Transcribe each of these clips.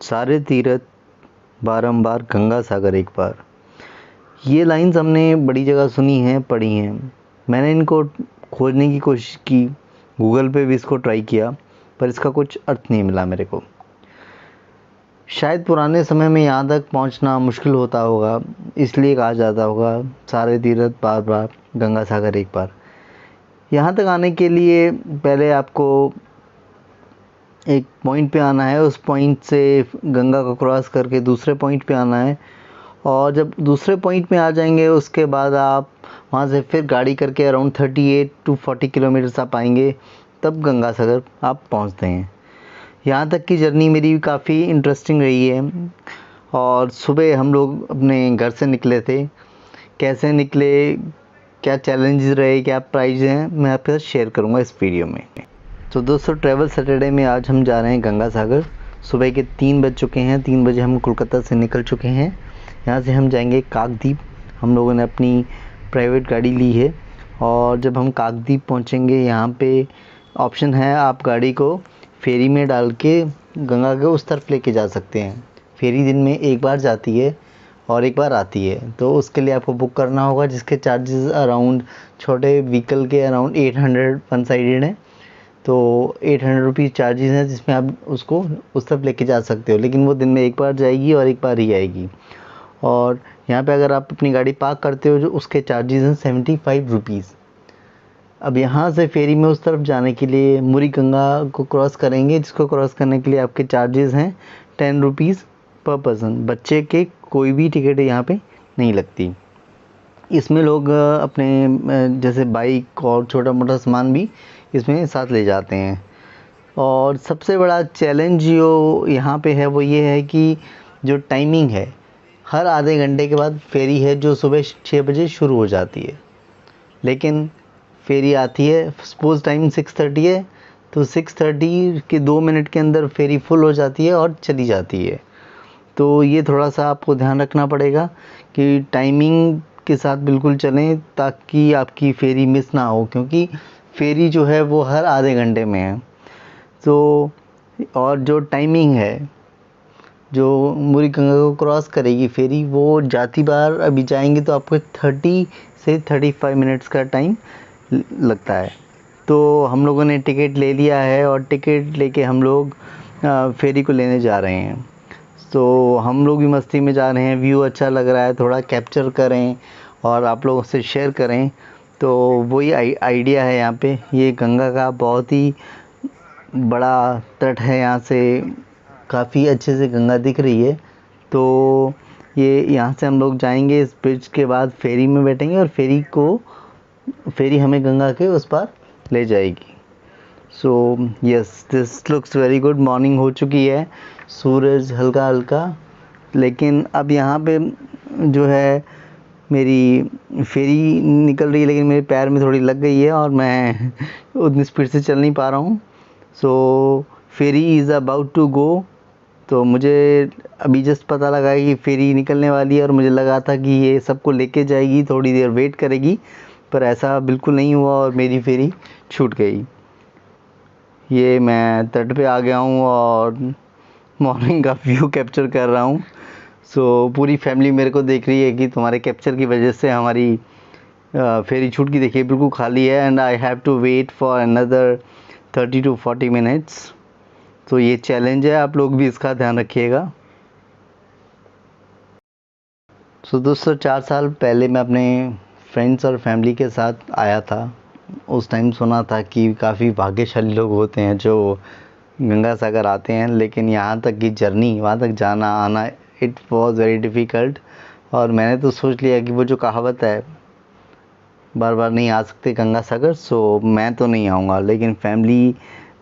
सारे तीरथ बारंबार गंगा सागर एक बार। ये लाइंस हमने बड़ी जगह सुनी हैं, पढ़ी हैं। मैंने इनको खोजने की कोशिश की, गूगल पे भी इसको ट्राई किया, पर इसका कुछ अर्थ नहीं मिला मेरे को। शायद पुराने समय में यहाँ तक पहुँचना मुश्किल होता होगा, इसलिए कहा जाता होगा सारे तीरथ बार बार गंगा सागर एक बार। यहाँ तक आने के लिए पहले आपको एक पॉइंट पे आना है, उस पॉइंट से गंगा को क्रॉस करके दूसरे पॉइंट पे आना है, और जब दूसरे पॉइंट में आ जाएंगे उसके बाद आप वहाँ से फिर गाड़ी करके अराउंड 38 to 40 किलोमीटर्स आप आएंगे, तब गंगा सागर आप पहुँचते हैं। यहाँ तक की जर्नी मेरी काफ़ी इंटरेस्टिंग रही है। और सुबह हम लोग अपने घर से निकले थे, कैसे निकले, क्या चैलेंजेस रहे, क्या प्राइज़ हैं, मैं आपके साथ शेयर करूँगा इस वीडियो में। तो दोस्तों, ट्रैवल सैटरडे में आज हम जा रहे हैं गंगा सागर। सुबह के 3 बज चुके हैं, 3 बजे हम कोलकाता से निकल चुके हैं। यहाँ से हम जाएंगे काकद्वीप। हम लोगों ने अपनी प्राइवेट गाड़ी ली है, और जब हम काकद्वीप पहुँचेंगे यहाँ पे ऑप्शन है, आप गाड़ी को फेरी में डाल के गंगा के उस तरफ लेके जा सकते हैं। फेरी दिन में एक बार जाती है और एक बार आती है, तो उसके लिए आपको बुक करना होगा, जिसके चार्जेस अराउंड छोटे व्हीकल के अराउंड 800 वन साइडेड हैं। तो 800 रुपीज़ चार्जेस हैं, जिसमें आप उसको उस तरफ लेके जा सकते हो, लेकिन वो दिन में एक बार जाएगी और एक बार ही आएगी। और यहाँ पे अगर आप अपनी गाड़ी पार्क करते हो, जो उसके चार्जेस हैं 75 रुपीज़। अब यहाँ से फेरी में उस तरफ जाने के लिए मुरी गंगा को क्रॉस करेंगे, जिसको क्रॉस करने के लिए आपके चार्जेस हैं 10 रुपीज़ पर पर्सन। बच्चे के कोई भी टिकट यहाँ पे नहीं लगती। इसमें लोग अपने जैसे बाइक और छोटा मोटा सामान भी इसमें साथ ले जाते हैं। और सबसे बड़ा चैलेंज जो यहाँ पे है वो ये है कि जो टाइमिंग है, हर आधे घंटे के बाद फेरी है, जो सुबह 6 बजे शुरू हो जाती है, लेकिन फेरी आती है, सपोज़ टाइम 6:30 है, तो 6:30 के 2 मिनट के अंदर फेरी फुल हो जाती है और चली जाती है। तो ये थोड़ा सा आपको ध्यान रखना पड़ेगा कि टाइमिंग के साथ बिल्कुल चलें, ताकि आपकी फेरी मिस ना हो, क्योंकि फेरी जो है वो हर आधे घंटे में है। तो और जो टाइमिंग है, जो मुरी गंगा को क्रॉस करेगी फेरी, वो जाती बार अभी जाएंगे तो आपको 30 से 35 मिनट्स का टाइम लगता है। तो हम लोगों ने टिकट ले लिया है, और टिकट लेके हम लोग फेरी को लेने जा रहे हैं। तो हम लोग भी मस्ती में जा रहे हैं, व्यू अच्छा लग रहा है, थोड़ा कैप्चर करें और आप लोगों से शेयर करें, तो वही आइडिया है यहाँ पे। ये गंगा का बहुत ही बड़ा तट है, यहाँ से काफ़ी अच्छे से गंगा दिख रही है। तो ये यहाँ से हम लोग जाएंगे, इस ब्रिज के बाद फेरी में बैठेंगे, और फेरी हमें गंगा के उस पार ले जाएगी। So yes, this looks very good. Morning हो चुकी है, सूरज हल्का हल्का, लेकिन अब यहाँ पे जो है मेरी फेरी निकल रही है, लेकिन मेरे पैर में थोड़ी लग गई है और मैं उतनी स्पीड से चल नहीं पा रहा हूँ। सो फेरी इज़ अबाउट टू गो। तो मुझे अभी जस्ट पता लगा है कि फेरी निकलने वाली है, और मुझे लगा था कि ये सबको लेके जाएगी, थोड़ी देर वेट करेगी, पर ऐसा बिल्कुल नहीं हुआ और मेरी फेरी छूट गई। ये मैं तट पे आ गया हूँ और मॉर्निंग का व्यू कैप्चर कर रहा हूँ। सो पूरी फैमिली मेरे को देख रही है कि तुम्हारे कैप्चर की वजह से हमारी फेरी छूट की। देखिए बिल्कुल खाली है, and I have to wait for another 30 to 40 minutes. तो ये चैलेंज है, आप लोग भी इसका ध्यान रखिएगा। सो दोस्तों, 4 साल पहले मैं अपने फ्रेंड्स और फैमिली के साथ आया था। उस टाइम सुना था कि काफ़ी भाग्यशाली लोग होते हैं जो गंगा सागर आते हैं, लेकिन यहाँ तक की जर्नी, वहाँ तक जाना आना, इट वॉज़ वेरी डिफ़िकल्ट। और मैंने तो सोच लिया कि वो जो कहावत है, बार बार नहीं आ सकते गंगा सागर, सो मैं तो नहीं आऊँगा, लेकिन फैमिली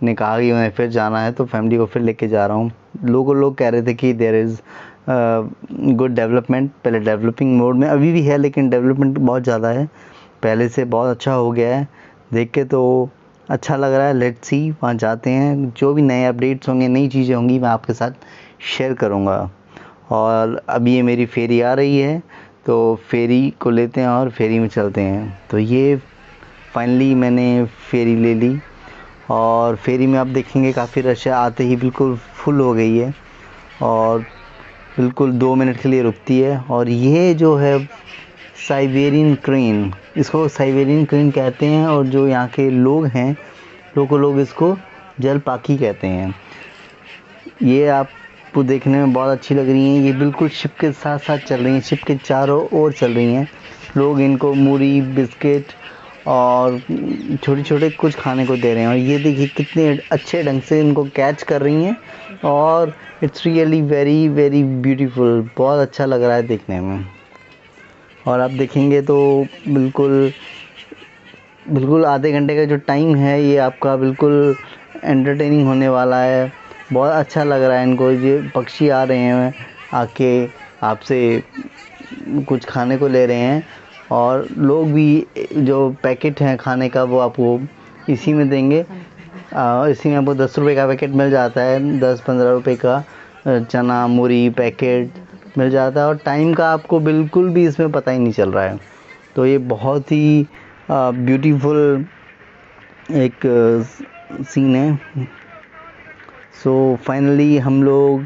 ने कहा कि उन्हें फिर जाना है, तो फैमिली को फिर लेके जा रहा हूँ। लोग कह रहे थे कि देयर इज़ गुड डेवलपमेंट। पहले डेवलपिंग मोड में अभी भी है, लेकिन डेवलपमेंट बहुत ज़्यादा है, पहले से बहुत अच्छा हो गया है। देख के तो अच्छा लग रहा है। लेट्स सी, वहाँ जाते हैं, जो भी नए अपडेट्स होंगे, नई चीज़ें होंगी, मैं आपके साथ शेयर करूँगा। और अभी ये मेरी फेरी आ रही है, तो फेरी को लेते हैं और फेरी में चलते हैं। तो ये फाइनली मैंने फेरी ले ली, और फेरी में आप देखेंगे काफ़ी रश है, आते ही बिल्कुल फुल हो गई है। और बिल्कुल 2 मिनट के लिए रुकती है। और ये जो है साइबेरियन क्रेन, इसको साइबेरियन क्रेन कहते हैं, और जो यहाँ के लोग हैं लोग इसको जलपाकी कहते हैं। ये आपको देखने में बहुत अच्छी लग रही हैं। ये बिल्कुल शिप के साथ साथ चल रही हैं, शिप के चारों ओर चल रही हैं। लोग इनको मूढ़ी, बिस्किट और छोटे-छोटे कुछ खाने को दे रहे हैं। और ये देखिए कितने अच्छे ढंग से इनको कैच कर रही हैं, और it's really very very beautiful. बहुत अच्छा लग रहा है देखने में। और आप देखेंगे तो बिल्कुल आधे घंटे का जो टाइम है ये आपका बिल्कुल एंटरटेनिंग होने वाला है। बहुत अच्छा लग रहा है इनको। ये पक्षी आ रहे हैं, आके आपसे कुछ खाने को ले रहे हैं, और लोग भी जो पैकेट है खाने का वो आपको इसी में देंगे। इसी में आपको 10 रुपये का पैकेट मिल जाता है, 10-15 रुपये का चना मूढ़ी पैकेट मिल जाता है, और टाइम का आपको बिल्कुल भी इसमें पता ही नहीं चल रहा है। तो ये बहुत ही ब्यूटीफुल एक सीन है। सो फाइनली हम लोग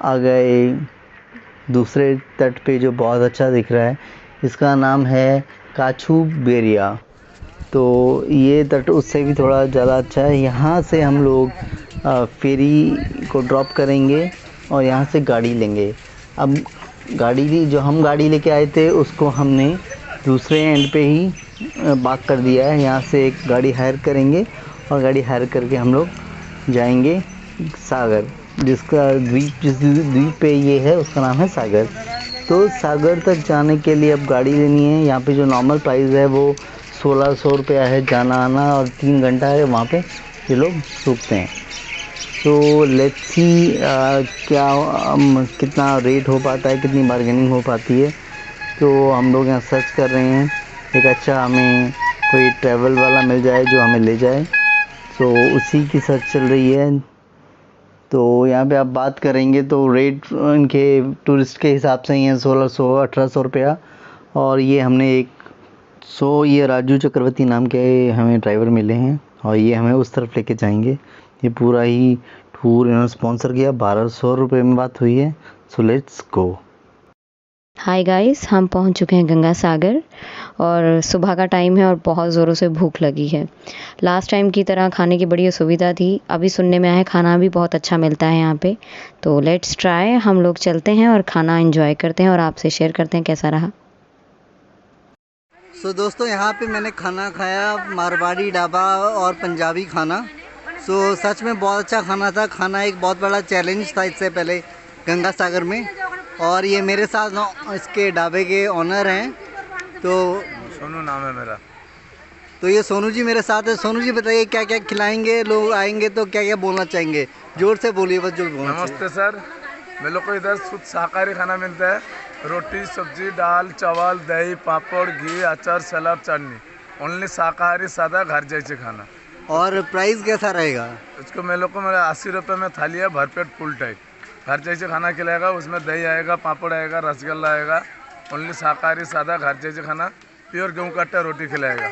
आ गए दूसरे तट पे, जो बहुत अच्छा दिख रहा है। इसका नाम है काछू बेरिया। तो ये तट उससे भी थोड़ा ज़्यादा अच्छा है। यहाँ से हम लोग फेरी को ड्रॉप करेंगे और यहाँ से गाड़ी लेंगे। अब जो हम गाड़ी लेके आए थे उसको हमने दूसरे एंड पे ही पार्क कर दिया है। यहाँ से एक गाड़ी हायर करेंगे, और गाड़ी हायर करके हम लोग जाएंगे सागर, जिस द्वीप पे ये है उसका नाम है सागर। तो सागर तक जाने के लिए अब गाड़ी लेनी है। यहाँ पे जो नॉर्मल प्राइस है वो 1600 रुपया है जाना आना, और 3 घंटा है वहाँ पे ये लोग रुकते हैं। तो लेट्स सी कितना रेट हो पाता है, कितनी बार्गेनिंग हो पाती है। तो हम लोग यहाँ सर्च कर रहे हैं एक अच्छा हमें कोई ट्रैवल वाला मिल जाए जो हमें ले जाए। तो उसी की सर्च चल रही है। तो यहाँ पे आप बात करेंगे तो रेट इनके टूरिस्ट के हिसाब से ही हैं 1600-1800 रुपया। और ये हमने ये राजू चक्रवर्ती नाम के हमें ड्राइवर मिले हैं, और ये हमें उस तरफ लेके जाएंगे। ये पूरा ही टूर इन्होंने स्पॉन्सर किया, 1200 रुपये में बात हुई है। So let's go. Hi guys, हम पहुंच चुके हैं गंगा सागर, और सुबह का टाइम है और बहुत ज़ोरों से भूख लगी है। लास्ट टाइम की तरह खाने की बड़ी असुविधा थी। अभी सुनने में आया है खाना भी बहुत अच्छा मिलता है यहाँ पे। तो लेट्स ट्राई, हम लोग चलते हैं और खाना एंजॉय करते हैं और आपसे शेयर करते हैं कैसा रहा। सो दोस्तों, यहाँ पे मैंने खाना खाया, मारवाड़ी ढाबा और पंजाबी खाना। सो सच में बहुत अच्छा खाना था। खाना एक बहुत बड़ा चैलेंज था इससे पहले गंगा सागर में। और ये मेरे साथ इसके ढाबे के ऑनर हैं, तो सोनू नाम है मेरा। तो ये सोनू जी मेरे साथ है। सोनू जी बताइए क्या क्या खिलाएंगे, लोग आएंगे तो क्या क्या बोलना चाहेंगे? जोर से बोलिए, बस जोर बोलना। नमस्ते सर, मेरे लोग को इधर शुद्ध शाकाहारी खाना मिलता है। रोटी, सब्जी, दाल, चावल, दही, पापड़, घी, अचार, सलाद, चटनी। ओनली शाकाहारी, सादा, घर जैसे खाना। और प्राइस कैसा रहेगा? इसको मेरे लोग को मेरा 80 रुपये में थाली है, भरपेट फुल टाइट। घर जैसे खाना खिलाएगा, उसमें दही आएगा, पापड़ आएगा, रसगुल्ला आएगा। ओनली शाकाहारी, सादा, घर जैसे खाना। प्योर गेहूँ का आटा रोटी खिलाएगा।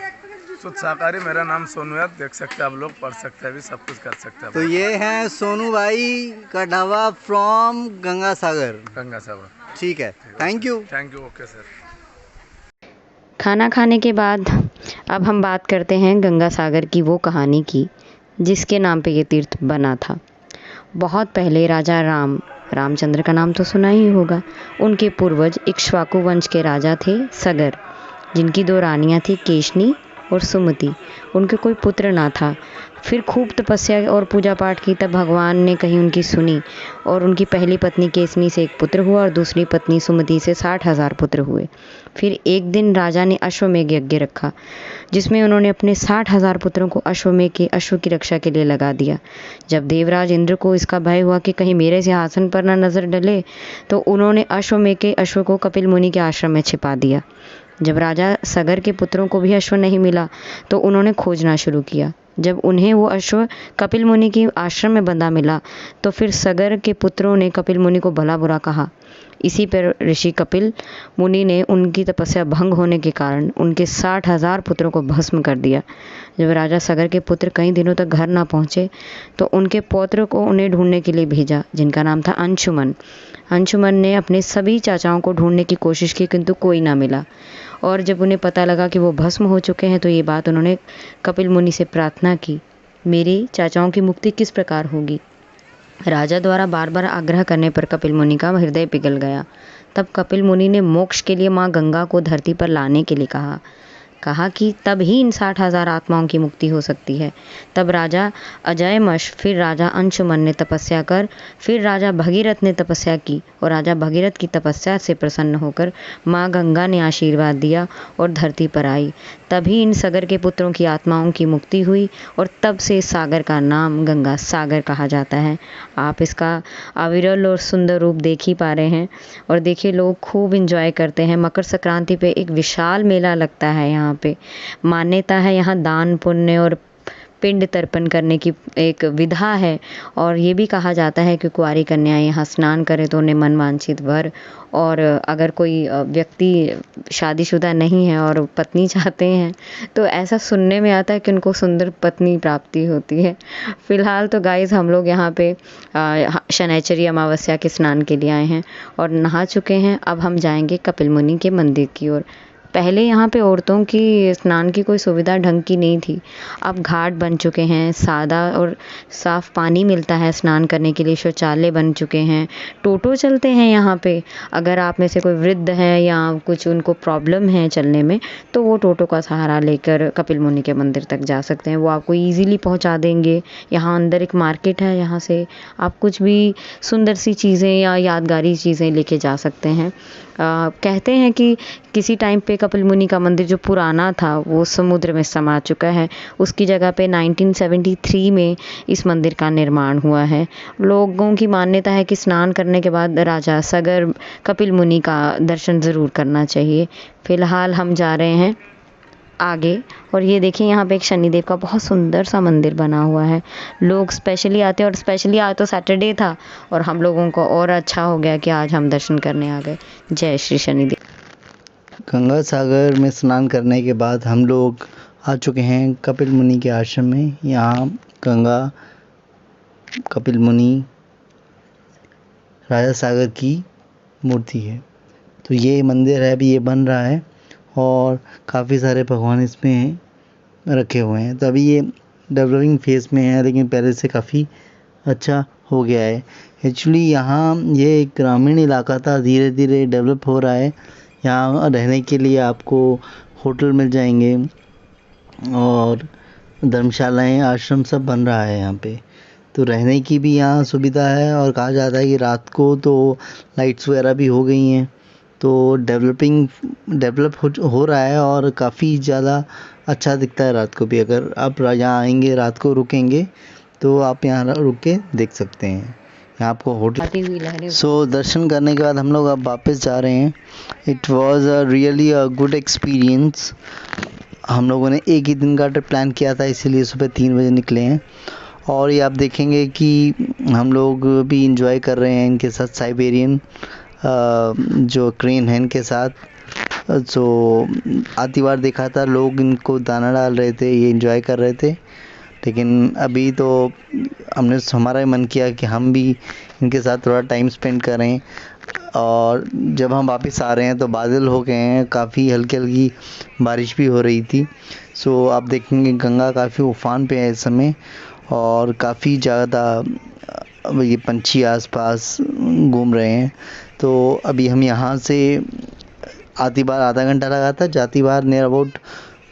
शुद्ध शाकाहारी। मेरा नाम सोनू है, देख सकते हैं आप लोग, पढ़ सकते हैं, भी सब कुछ कर सकते हैं। तो ये है सोनू भाई का ढाबा फ्रॉम गंगा सागर। गंगा सागर, ठीक है, थैंक यू। Okay sir. खाना खाने के बाद अब हम बात करते हैं गंगा सागर की वो कहानी की जिसके नाम पे ये तीर्थ बना था। बहुत पहले राजा रामचंद्र का नाम तो सुना ही होगा। उनके पूर्वज इक्ष्वाकु वंश के राजा थे सगर, जिनकी 2 रानियां थी, केशनी और सुमति। उनके कोई पुत्र ना था। फिर खूब तपस्या और पूजा पाठ की, तब भगवान ने कहीं उनकी सुनी, और उनकी पहली पत्नी केशनी से 1 पुत्र हुआ और दूसरी पत्नी सुमति से 60,000 पुत्र हुए। फिर एक दिन राजा ने अश्वमेघ यज्ञ रखा, जिसमें उन्होंने अपने 60,000 पुत्रों को अश्व की रक्षा के लिए लगा दिया। जब देवराज इंद्र को इसका भय हुआ कि कहीं मेरे सिंहासन पर न नजर डले, तो उन्होंने अश्वमेघ के अश्व को कपिल मुनि के आश्रम में छिपा दिया। जब राजा सगर के पुत्रों को भी अश्व नहीं मिला, तो उन्होंने खोजना शुरू किया। जब उन्हें वो अश्व कपिल मुनि के आश्रम में बंधा मिला, तो फिर सगर के पुत्रों ने कपिल मुनि को भला बुरा कहा इसी पर ऋषि कपिल मुनि ने उनकी तपस्या भंग होने के कारण उनके 60,000 पुत्रों को भस्म कर दिया। जब राजा सगर के पुत्र कई दिनों तक घर ना पहुँचे तो उनके पौत्र को उन्हें ढूंढने के लिए भेजा, जिनका नाम था अंशुमन। अंशुमन ने अपने सभी चाचाओं को ढूंढने की कोशिश की, किंतु कोई ना मिला। और जब उन्हें पता लगा कि वो भस्म हो चुके हैं तो ये बात उन्होंने कपिल मुनि से प्रार्थना की, मेरे चाचाओं की मुक्ति किस प्रकार होगी। राजा द्वारा बार बार आग्रह करने पर कपिल मुनि का हृदय पिघल गया। तब कपिल मुनि ने मोक्ष के लिए माँ गंगा को धरती पर लाने के लिए कहा कि तब ही इन 60,000 आत्माओं की मुक्ति हो सकती है। तब राजा अजयमश, फिर राजा अंशुमन ने तपस्या कर, फिर राजा भगीरथ ने तपस्या की और राजा भगीरथ की तपस्या से प्रसन्न होकर माँ गंगा ने आशीर्वाद दिया और धरती पर आई। तभी इन सागर के पुत्रों की आत्माओं की मुक्ति हुई और तब से इस सागर का नाम गंगा सागर कहा जाता है। आप इसका अविरल और सुंदर रूप देख ही पा रहे हैं। और देखिए, लोग खूब इंजॉय करते हैं। मकर संक्रांति पे एक विशाल मेला लगता है यहाँ पे। मान्यता है यहाँ दान पुण्य और पिंड तर्पण करने की एक विधा है। और ये भी कहा जाता है कि कुंवारी कन्याएं यहाँ स्नान करें तो उन्हें मनवांछित वर, और अगर कोई व्यक्ति शादीशुदा नहीं है और पत्नी चाहते हैं तो ऐसा सुनने में आता है कि उनको सुंदर पत्नी प्राप्ति होती है। फ़िलहाल तो गाइस हम लोग यहाँ पे शनैचरी अमावस्या के स्नान के लिए आए हैं और नहा चुके हैं। अब हम जाएंगे कपिल मुनि के मंदिर की ओर। पहले यहाँ पे औरतों की स्नान की कोई सुविधा ढंग की नहीं थी। अब घाट बन चुके हैं, सादा और साफ़ पानी मिलता है स्नान करने के लिए, शौचालय बन चुके हैं, टोटो चलते हैं यहाँ पे। अगर आप में से कोई वृद्ध है या कुछ उनको प्रॉब्लम है चलने में तो वो टोटो का सहारा लेकर कपिल मुनि के मंदिर तक जा सकते हैं। वो आपको ईज़िली पहुँचा देंगे। यहाँ अंदर एक मार्केट है, यहाँ से आप कुछ भी सुंदर सी चीज़ें या यादगारी चीज़ें लेके जा सकते हैं। कहते हैं कि किसी टाइम पे कपिल मुनि का मंदिर जो पुराना था वो समुद्र में समा चुका है। उसकी जगह पे 1973 में इस मंदिर का निर्माण हुआ है। लोगों की मान्यता है कि स्नान करने के बाद राजा सगर कपिल मुनि का दर्शन ज़रूर करना चाहिए। फ़िलहाल हम जा रहे हैं आगे और ये देखिए यहाँ पे एक शनिदेव का बहुत सुंदर सा मंदिर बना हुआ है। लोग स्पेशली आते हैं और स्पेशली आज तो सैटरडे था और हम लोगों को और अच्छा हो गया कि आज हम दर्शन करने आ गए। जय श्री शनिदेव। गंगा सागर में स्नान करने के बाद हम लोग आ चुके हैं कपिल मुनि के आश्रम में। यहाँ गंगा, कपिल मुनि, राजा सागर की मूर्ति है। तो ये मंदिर है, अभी ये बन रहा है और काफ़ी सारे भगवान इसमें रखे हुए हैं। तो अभी ये डेवलपिंग फेज़ में है, लेकिन पहले से काफ़ी अच्छा हो गया है। एक्चुअली यहाँ ये एक ग्रामीण इलाका था, धीरे धीरे डेवलप हो रहा है। यहाँ रहने के लिए आपको होटल मिल जाएंगे और धर्मशालाएँ, आश्रम सब बन रहा है यहाँ पे। तो रहने की भी यहाँ सुविधा है और कहा जाता है कि रात को तो लाइट्स वगैरह भी हो गई हैं। तो डेवलप हो रहा है और काफ़ी ज़्यादा अच्छा दिखता है रात को भी। अगर आप यहाँ आएंगे, रात को रुकेंगे तो आप यहाँ रुक के देख सकते हैं। यहाँ आपको होटल। सो दर्शन करने के बाद हम लोग अब वापस जा रहे हैं। It was a really a good experience. हम लोगों ने एक ही दिन का ट्रिप प्लान किया था, इसीलिए सुबह 3 बजे निकले हैं। और ये आप देखेंगे कि हम लोग भी इंजॉय कर रहे हैं इनके साथ, साइबेरियन जो क्रेन है इनके साथ। सो आती बार देखा था लोग इनको दाना डाल रहे थे, ये एंजॉय कर रहे थे। लेकिन अभी तो हमारा मन किया कि हम भी इनके साथ थोड़ा टाइम स्पेंड करें। और जब हम वापस आ रहे हैं तो बादल हो गए हैं, काफ़ी हल्की हल्की बारिश भी हो रही थी। सो आप देखेंगे गंगा काफ़ी उफान पे है इस समय और काफ़ी ज़्यादा ये पंछी आसपास घूम रहे हैं। तो अभी हम यहाँ से आती बार आधा घंटा लगा था, जाती बार नियर अबाउट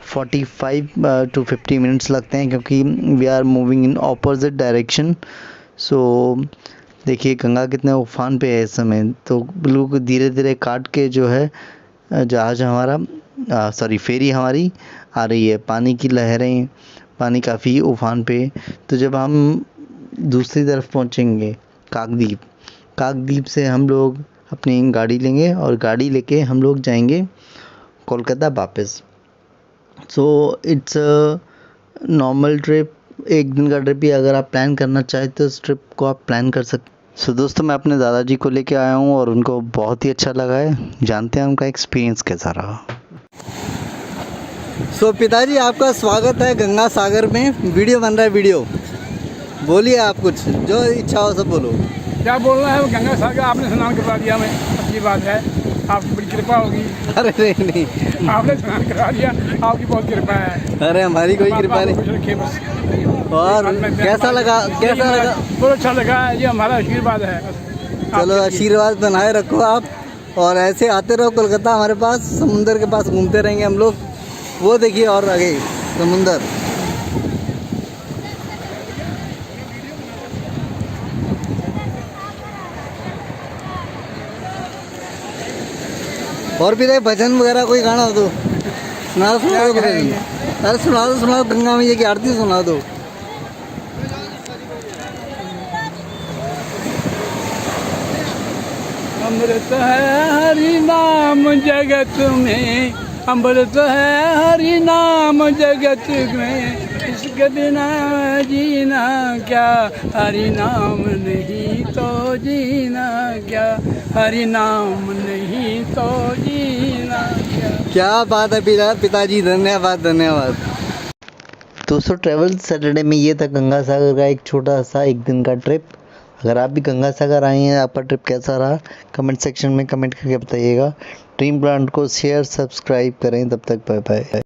45 to 50 मिनट्स लगते हैं, क्योंकि we are moving in opposite direction. So देखिए गंगा कितने उफान पे है इस समय। तो बिल्कुल धीरे धीरे काट के जो है जहाज़ हमारा फेरी हमारी आ रही है। पानी की लहरें, पानी काफ़ी उफान पे। तो जब हम दूसरी तरफ पहुंचेंगे काकद्वीप से हम लोग अपनी गाड़ी लेंगे और गाड़ी लेके हम लोग जाएंगे कोलकाता वापस। So it's a normal trip, एक दिन का ट्रिप ही अगर आप प्लान करना चाहें तो इस ट्रिप को आप प्लान कर सकते। सो दोस्तों मैं अपने दादाजी को लेके आया हूँ और उनको बहुत ही अच्छा लगा है। जानते हैं उनका एक्सपीरियंस कैसा रहा। सो पिताजी आपका स्वागत है गंगा सागर में। वीडियो बन रहा है, वीडियो बोलिए आप, कुछ जो इच्छा हो सब बोलो। क्या बोलना है, गंगा सागर आपने स्नान करवा दिया, हमें अच्छी बात है, आपकी बड़ी कृपा होगी। अरे नहीं आपने स्नान करवा दिया, आपकी बहुत कृपा है। अरे हमारी कोई कृपा नहीं। और कैसा लगा, कैसा लगा? बहुत अच्छा लगा, ये हमारा आशीर्वाद है। चलो आशीर्वाद बनाए रखो आप, और ऐसे आते रहो कोलकाता हमारे पास, समुंदर के पास घूमते रहेंगे हम लोग। वो देखिए और आगे समुंदर। और भी देख भजन वगैरह कोई गाना हो तो सुना दो भजन। अरे सुना दो गंगा मैया की आरती सुना दो। अमृत है हरि नाम जगत में, अमृत है हरि नाम जगत में, इसके बिना जीना क्या, हरि नाम नहीं तो जीना क्या, हरि नाम नहीं तो जीना क्या बात है पिताजी, धन्यवाद धन्यवाद। दोस्तों ट्रैवल सैटरडे में ये था गंगा सागर का एक छोटा सा एक दिन का ट्रिप। अगर आप भी गंगा सागर आए हैं, आपका ट्रिप कैसा रहा कमेंट सेक्शन में कमेंट करके बताइएगा। ड्रीम प्लांट को शेयर सब्सक्राइब करें। तब तक बाय बाय।